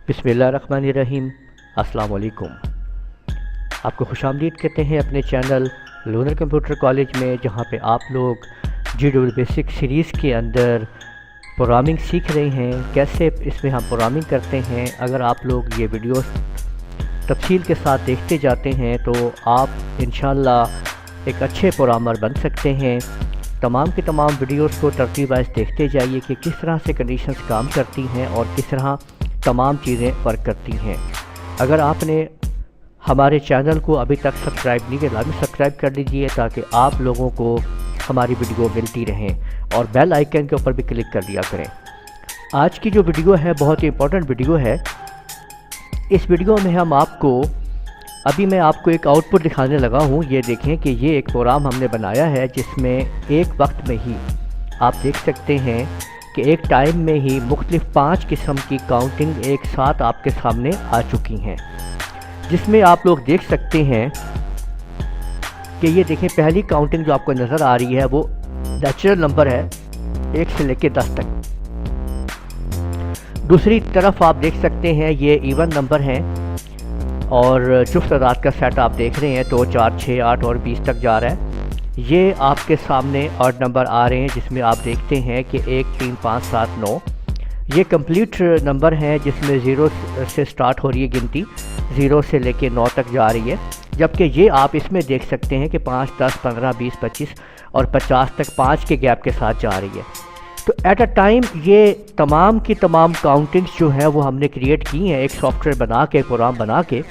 बिस्मिल्लाहिर्रहमानिर्रहीम। अस्सलाम वालेकुम। आपको खुशामदीद कहते हैं अपने चैनल लूनर कंप्यूटर कॉलेज में, जहां पे आप लोग GW बेसिक सीरीज़ के अंदर प्रोग्रामिंग सीख रहे हैं। कैसे इसमें हम प्रोग्रामिंग करते हैं, अगर आप लोग ये वीडियोस तफसील के साथ देखते जाते हैं तो आप इंशाल्लाह एक अच्छे प्रोग्रामर बन सकते हैं। तमाम के तमाम वीडियोस को तरतीब वाइज देखते जाइए कि किस तरह से कंडीशंस काम करती हैं और किस तरह तमाम चीज़ें वर्क करती हैं। अगर आपने हमारे चैनल को अभी तक सब्सक्राइब नहीं किया, सब्सक्राइब कर लीजिए ताकि आप लोगों को हमारी वीडियो मिलती रहें और बेल आइकन के ऊपर भी क्लिक कर दिया करें। आज की जो वीडियो है बहुत ही इम्पोर्टेंट वीडियो है। इस वीडियो में हम मैं आपको एक आउटपुट दिखाने लगा हूँ। ये देखें कि ये एक प्रोग्राम हमने बनाया है जिसमें एक वक्त में ही आप देख सकते हैं कि एक टाइम में ही मुख्तलिफ 5 किस्म की काउंटिंग एक साथ आपके सामने आ चुकी हैं, जिसमें आप लोग देख सकते हैं कि ये देखें पहली काउंटिंग जो आपको नज़र आ रही है वो नेचुरल नंबर है 1 से लेकर 10 तक। दूसरी तरफ आप देख सकते हैं ये इवन नंबर हैं और जुफ्त तादाद का सेट आप देख रहे हैं 2, 4, 6, 8 और 20 तक जा रहा है। ये आपके सामने ऑड नंबर आ रहे हैं जिसमें आप देखते हैं कि 1, 3, 5, 7, 9 ये कंप्लीट नंबर हैं जिसमें 0 से स्टार्ट हो रही है गिनती, 0 से लेके 9 तक जा रही है। जबकि ये आप इसमें देख सकते हैं कि 5, 10, 15, 20, 25 और 50 तक 5 के गैप के साथ जा रही है। तो एट अ टाइम ये तमाम की तमाम काउंटिंग्स जो हैं वो हमने क्रिएट की हैं एक सॉफ्टवेयर बना के, प्रोग्राम बना के।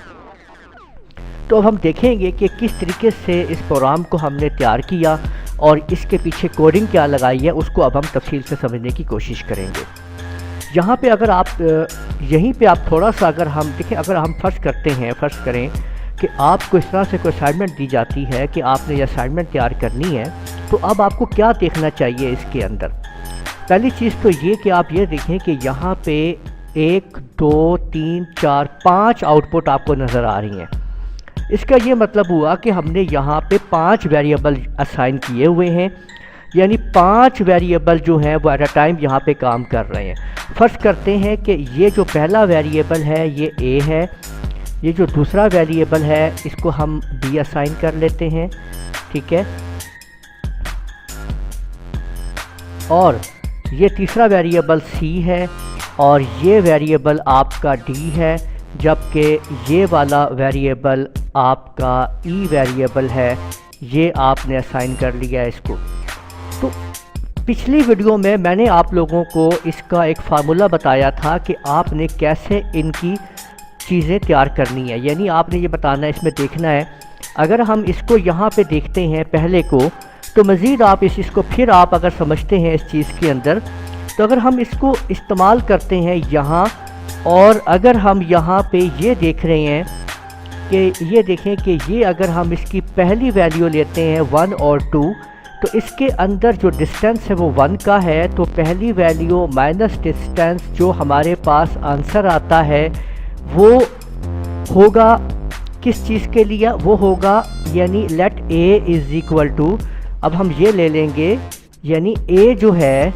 तो अब हम देखेंगे कि किस तरीके से इस प्रोग्राम को हमने तैयार किया और इसके पीछे कोडिंग क्या लगाई है, उसको अब हम तफसील से समझने की कोशिश करेंगे। यहाँ पे अगर आप यहीं पे आप थोड़ा सा अगर हम देखें, अगर हम फ़र्ज़ करें कि आपको इस तरह से कोई असाइनमेंट दी जाती है कि आपने ये असाइनमेंट तैयार करनी है, तो अब आपको क्या देखना चाहिए इसके अंदर। पहली चीज़ तो ये कि आप ये देखें कि यहाँ पे 1, 2, 3, 4, 5 आउटपुट आपको नज़र आ रही हैं। इसका ये मतलब हुआ कि हमने यहाँ पे 5 वेरिएबल असाइन किए हुए हैं, यानी 5 वेरिएबल जो हैं वो एट अ टाइम यहाँ पे काम कर रहे हैं। फ़र्ज़ करते हैं कि ये जो पहला वेरिएबल है ये A है, ये जो दूसरा वेरिएबल है इसको हम B असाइन कर लेते हैं, ठीक है, और ये तीसरा वेरिएबल C है और ये वेरिएबल आपका D है, जबकि ये वाला वेरिएबल आपका E वेरिएबल है, ये आपने असाइन कर लिया है इसको। तो पिछली वीडियो में मैंने आप लोगों को इसका एक फार्मूला बताया था कि आपने कैसे इनकी चीज़ें तैयार करनी है, यानी आपने ये बताना है, इसमें देखना है। अगर हम इसको यहाँ पे देखते हैं पहले को, तो मज़ीद आप इस चीज़ को फिर आप अगर समझते हैं इस चीज़ के अंदर, तो अगर हम इसको इस्तेमाल करते हैं यहाँ, और अगर हम यहाँ पे ये देख रहे हैं कि ये देखें कि ये अगर हम इसकी पहली वैल्यू लेते हैं 1 और 2, तो इसके अंदर जो डिस्टेंस है वो 1 का है। तो पहली वैल्यू माइनस डिस्टेंस जो हमारे पास आंसर आता है वो होगा किस चीज़ के लिए, वो होगा यानी let A is equal to, अब हम ये ले लेंगे, यानी A जो है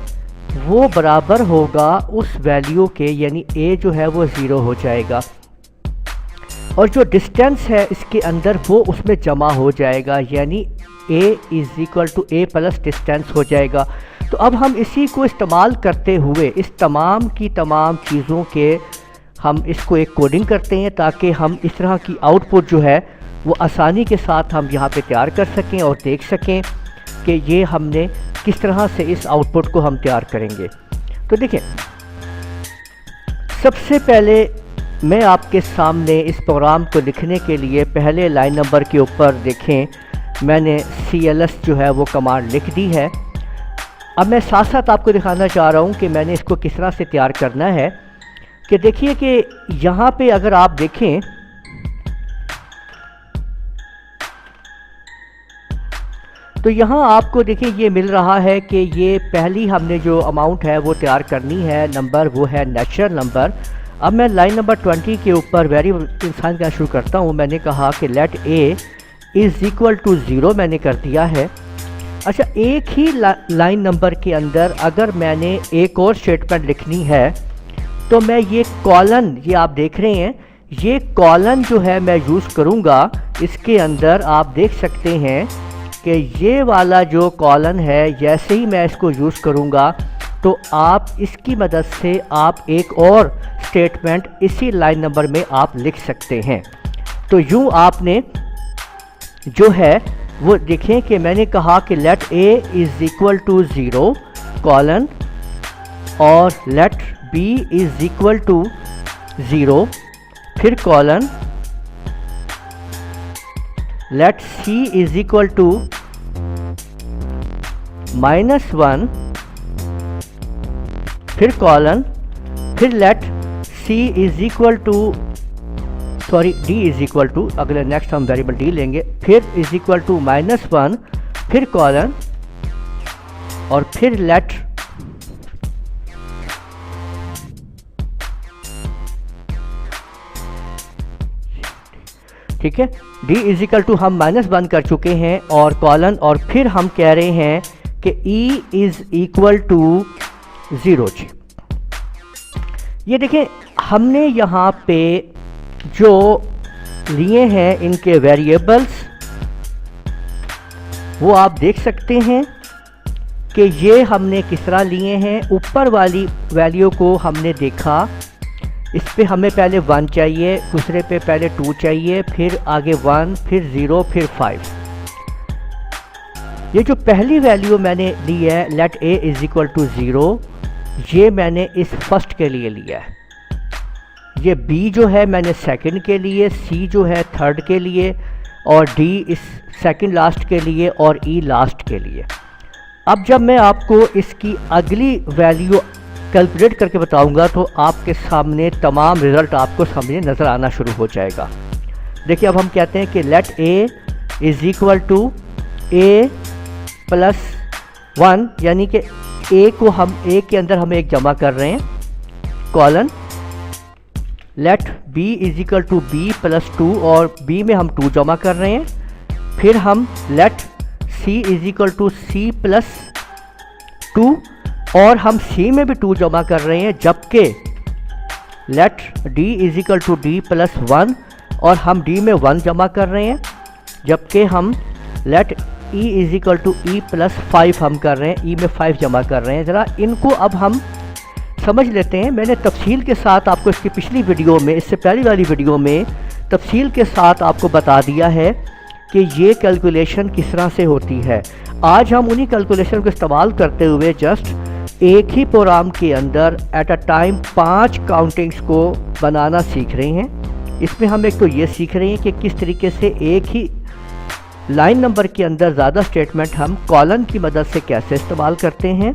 वो बराबर होगा उस वैल्यू के, यानी A जो है वो 0 हो जाएगा और जो डिस्टेंस है इसके अंदर वो उसमें जमा हो जाएगा, यानी A is equal to A plus distance हो जाएगा। तो अब हम इसी को इस्तेमाल करते हुए इस तमाम की तमाम चीज़ों के हम इसको एक कोडिंग करते हैं ताकि हम इस तरह की आउटपुट जो है वो आसानी के साथ हम यहाँ पे तैयार कर सकें और देख सकें कि ये हमने किस तरह से इस आउटपुट को हम तैयार करेंगे। तो देखें, सबसे पहले मैं आपके सामने इस प्रोग्राम को लिखने के लिए पहले लाइन नंबर के ऊपर देखें मैंने CLS जो है वो कमांड लिख दी है। अब मैं साथ साथ आपको दिखाना चाह रहा हूँ कि मैंने इसको किस तरह से तैयार करना है। कि देखिए कि यहाँ पे अगर आप देखें तो यहाँ आपको देखिए ये मिल रहा है कि ये पहली हमने जो अमाउंट है वो तैयार करनी है नंबर, वो है नेचुरल नंबर। अब मैं लाइन नंबर 20 के ऊपर वेरिएबल इंसान का शुरू करता हूँ। मैंने कहा कि let A is equal to 0 मैंने कर दिया है। अच्छा, एक ही लाइन नंबर के अंदर अगर मैंने एक और स्टेटमेंट लिखनी है तो मैं ये कॉलन, ये आप देख रहे हैं, ये कॉलन जो है मैं यूज़ करूँगा। इसके अंदर आप देख सकते हैं कि ये वाला जो कॉलन है, जैसे ही मैं इसको यूज़ करूँगा तो आप इसकी मदद से आप एक और स्टेटमेंट इसी लाइन नंबर में आप लिख सकते हैं। तो यूँ आपने जो है वो देखें कि मैंने कहा कि let a is equal to 0 colon और let b is equal to 0 फिर colon, let c is equal to -1 फिर कॉलन, फिर let c is equal to d is equal to, अगले नेक्स्ट हम वेरिएबल d लेंगे, फिर इज़ इक्वल टू -1 फिर colon और फिर लेट ठीक है, d इज इक्वल टू हम -1 कर चुके हैं और कॉलन, और फिर हम कह रहे हैं कि e इज इक्वल टू 0 जी। ये देखें हमने यहाँ पे जो लिए हैं इनके वेरिएबल्स, वो आप देख सकते हैं कि ये हमने किस तरह लिए हैं। ऊपर वाली वैल्यू को हमने देखा, इस पे हमें पहले 1 चाहिए, दूसरे पे पहले 2 चाहिए, फिर आगे 1, फिर 0, फिर 5। ये जो पहली वैल्यू मैंने ली है let a is equal to 0, ये मैंने इस फर्स्ट के लिए लिया है। ये b जो है मैंने सेकंड के लिए, c जो है थर्ड के लिए, और d इस सेकंड लास्ट के लिए और e लास्ट के लिए। अब जब मैं आपको इसकी अगली वैल्यू कैलकुलेट करके बताऊंगा तो आपके सामने तमाम रिज़ल्ट आपको सामने नज़र आना शुरू हो जाएगा। देखिए अब हम कहते हैं कि let a is equal to a plus 1, यानी कि a को हम a के अंदर हम एक जमा कर रहे हैं, colon, let b is equal to b plus 2 और b में हम 2 जमा कर रहे हैं, फिर हम let c is equal to c plus 2 और हम c में भी 2 जमा कर रहे हैं, जबकि let d is equal to d plus 1 और हम d में 1 जमा कर रहे हैं, जबकि हम let e is equal to e plus 5 हम कर रहे हैं, e में 5 जमा कर रहे हैं। ज़रा इनको अब हम समझ लेते हैं। मैंने तफसील के साथ आपको इसकी पिछली वीडियो में, इससे पहली वाली वीडियो में तफसील के साथ आपको बता दिया है कि ये कैलकुलेशन किस तरह से होती है। आज हम उन्हीं कैलकुलेशन को इस्तेमाल करते हुए जस्ट एक ही प्रोग्राम के अंदर एट अ टाइम 5 काउंटिंग्स को बनाना सीख रहे हैं। इसमें हम एक तो ये सीख रहे हैं कि किस तरीके से एक ही लाइन नंबर के अंदर ज़्यादा स्टेटमेंट हम कॉलन की मदद से कैसे इस्तेमाल करते हैं।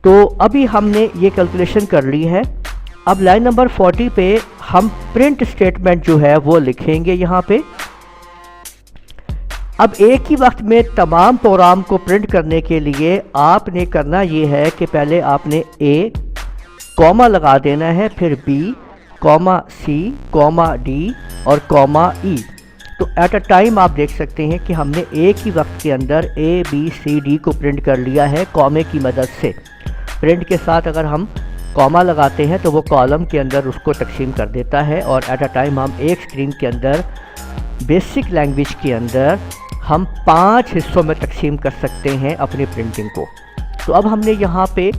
तो अभी हमने ये कैलकुलेशन कर ली है। अब लाइन नंबर 40 पे हम प्रिंट स्टेटमेंट जो है वो लिखेंगे यहाँ पे। अब एक ही वक्त में तमाम प्रोग्राम को प्रिंट करने के लिए आपने करना ये है कि पहले आपने a कॉमा लगा देना है, फिर b comma c comma d और कॉमा e। तो एट अ टाइम आप देख सकते हैं कि हमने एक ही वक्त के अंदर a b c d को प्रिंट कर लिया है कॉमे की मदद से। प्रिंट के साथ अगर हम कॉमा लगाते हैं तो वो कॉलम के अंदर उसको तकसीम कर देता है, और एट अ टाइम हम एक स्क्रीन के अंदर बेसिक लैंग्वेज के अंदर हम 5 हिस्सों में तकसीम कर सकते हैं अपनी प्रिंटिंग को। तो अब हमने यहाँ पे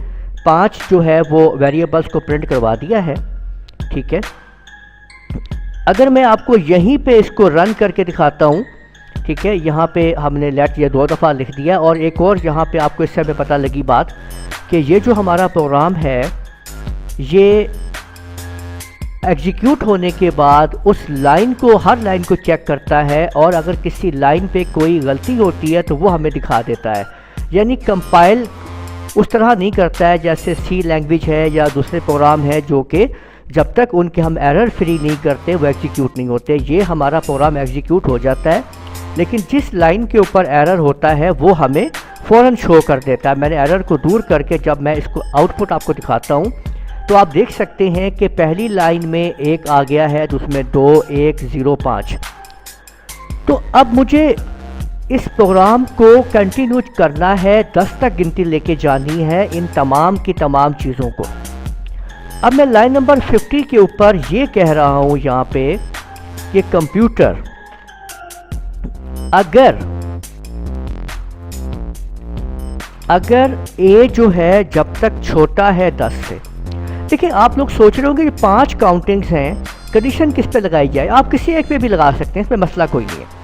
5 जो है वो वेरिएबल्स को प्रिंट करवा दिया है, ठीक है। अगर मैं आपको यहीं पे इसको रन करके दिखाता हूँ, ठीक है, यहाँ पे हमने लेट ये 2 दफ़ा लिख दिया। और एक और यहाँ पे आपको इससे हमें पता लगी बात कि ये जो हमारा प्रोग्राम है ये एग्जीक्यूट होने के बाद उस लाइन को, हर लाइन को चेक करता है, और अगर किसी लाइन पे कोई गलती होती है तो वो हमें दिखा देता है। यानी कंपाइल उस तरह नहीं करता है जैसे सी लैंग्वेज है या दूसरे प्रोग्राम है जो कि जब तक उनके हम एरर फ्री नहीं करते वो एग्जीक्यूट नहीं होते। ये हमारा प्रोग्राम एग्जीक्यूट हो जाता है, लेकिन जिस लाइन के ऊपर एरर होता है वो हमें फ़ौरन शो कर देता है। मैंने एरर को दूर करके जब मैं इसको आउटपुट आपको दिखाता हूँ तो आप देख सकते हैं कि पहली लाइन में 1 आ गया है, तो उसमें 2 1 0 5। तो अब मुझे इस प्रोग्राम को कंटिन्यू करना है, 10 तक गिनती लेके जानी है इन तमाम की तमाम चीज़ों को। अब मैं लाइन नंबर 50 के ऊपर ये कह रहा हूँ यहाँ पे कि कंप्यूटर अगर a जो है जब तक छोटा है 10 से, देखिए आप लोग सोच रहे होंगे कि 5 काउंटिंग्स हैं, कंडीशन किस पे लगाई जाए। आप किसी एक पे भी लगा सकते हैं, इसमें मसला कोई नहीं है।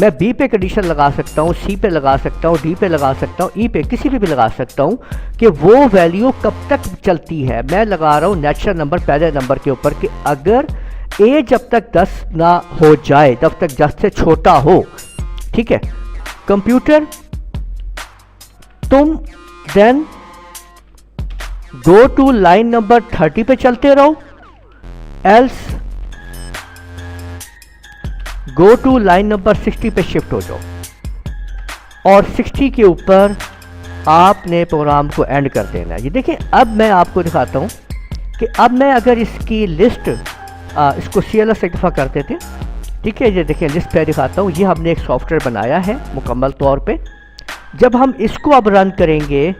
मैं B पे कंडीशन लगा सकता हूँ, C पे लगा सकता हूँ, D पे लगा सकता हूँ, E पे किसी पे भी लगा सकता हूँ कि वो वैल्यू कब तक चलती है। मैं लगा रहा हूँ नेचुरल नंबर पहले नंबर के ऊपर कि अगर A जब तक 10 ना हो जाए, तब तक 10 से छोटा हो, ठीक है। कंप्यूटर तुम then go to line number 30 पे चलते रहो, else go to line number 60 पे शिफ्ट हो जाओ और 60 के ऊपर आपने प्रोग्राम को एंड कर देना है। ये देखिए अब मैं आपको दिखाता हूँ कि अब मैं अगर इसकी लिस्ट इसको CLS एक्टिफा करते थे, ठीक है। ये देखिए लिस्ट पे दिखाता हूँ, ये हमने एक सॉफ्टवेयर बनाया है मुकम्मल तौर पे। जब हम इसको अब रन करेंगे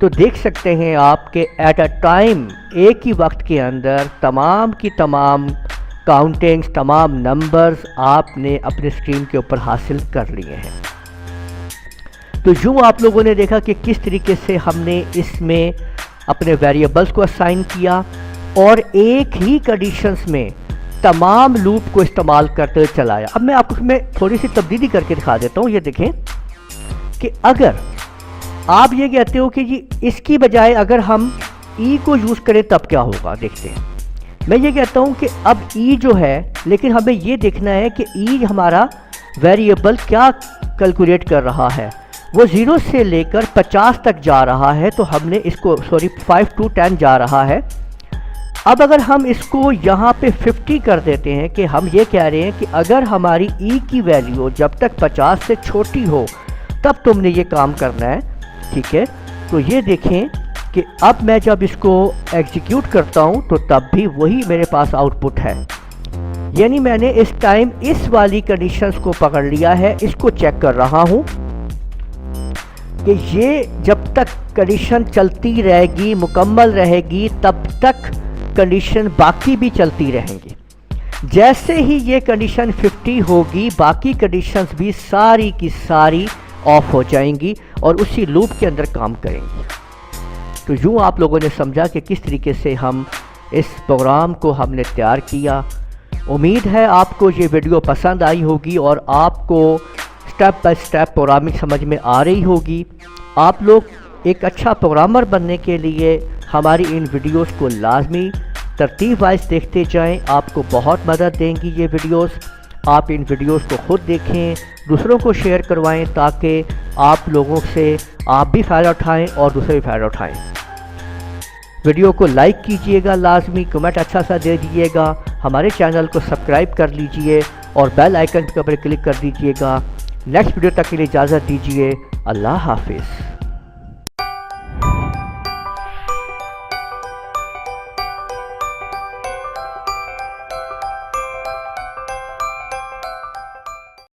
तो देख सकते हैं आप कि एट अ टाइम एक ही वक्त के अंदर तमाम की तमाम काउंटिंग्स, तमाम नंबर्स आपने अपने स्क्रीन के ऊपर हासिल कर लिए हैं। तो यूँ आप लोगों ने देखा कि किस तरीके से हमने इसमें अपने वेरिएबल्स को असाइन किया और एक ही कंडीशंस में तमाम लूप को इस्तेमाल करते हुए चलाया। अब मैं आपको इसमें थोड़ी सी तब्दीली करके दिखा देता हूँ। ये देखें कि अगर आप ये कहते हो कि जी इसकी बजाय अगर हम ई को यूज़ करें तब क्या होगा, देखते हैं। मैं ये कहता हूँ कि अब ई जो है, लेकिन हमें ये देखना है कि ई हमारा वेरिएबल क्या कैलकुलेट कर रहा है। वो 0 से लेकर 50 तक जा रहा है, तो हमने इसको 5 to 10 जा रहा है। अब अगर हम इसको यहाँ पे 50 कर देते हैं कि हम ये कह रहे हैं कि अगर हमारी ई की वैल्यू जब तक 50 से छोटी हो तब तुमने ये काम करना है, ठीक है। तो ये देखें कि अब मैं जब इसको एग्जीक्यूट करता हूँ तो तब भी वही मेरे पास आउटपुट है, यानी मैंने इस टाइम इस वाली कंडीशंस को पकड़ लिया है। इसको चेक कर रहा हूँ कि ये जब तक कंडीशन चलती रहेगी, मुकम्मल रहेगी, तब तक कंडीशन बाकी भी चलती रहेंगी। जैसे ही ये कंडीशन 50 होगी, बाकी कंडीशंस भी सारी की सारी ऑफ हो जाएंगी और उसी लूप के अंदर काम करेंगी। तो यूँ आप लोगों ने समझा कि किस तरीके से हम इस प्रोग्राम को हमने तैयार किया। उम्मीद है आपको ये वीडियो पसंद आई होगी और आपको स्टेप बाय स्टेप प्रोग्रामिंग समझ में आ रही होगी। आप लोग एक अच्छा प्रोग्रामर बनने के लिए हमारी इन वीडियोस को लाजमी तरतीब वाइज देखते जाएं, आपको बहुत मदद देंगी ये वीडियोस। आप इन वीडियोस को खुद देखें, दूसरों को शेयर करवाएं ताकि आप लोगों से आप भी फ़ायदा उठाएं और दूसरे भी फ़ायदा उठाएं। वीडियो को लाइक कीजिएगा, लाजमी कमेंट अच्छा सा दे दीजिएगा, हमारे चैनल को सब्सक्राइब कर लीजिए और बेल आइकन पर क्लिक कर दीजिएगा। नेक्स्ट वीडियो तक के लिए इजाज़त दीजिए। अल्लाह हाफिज़।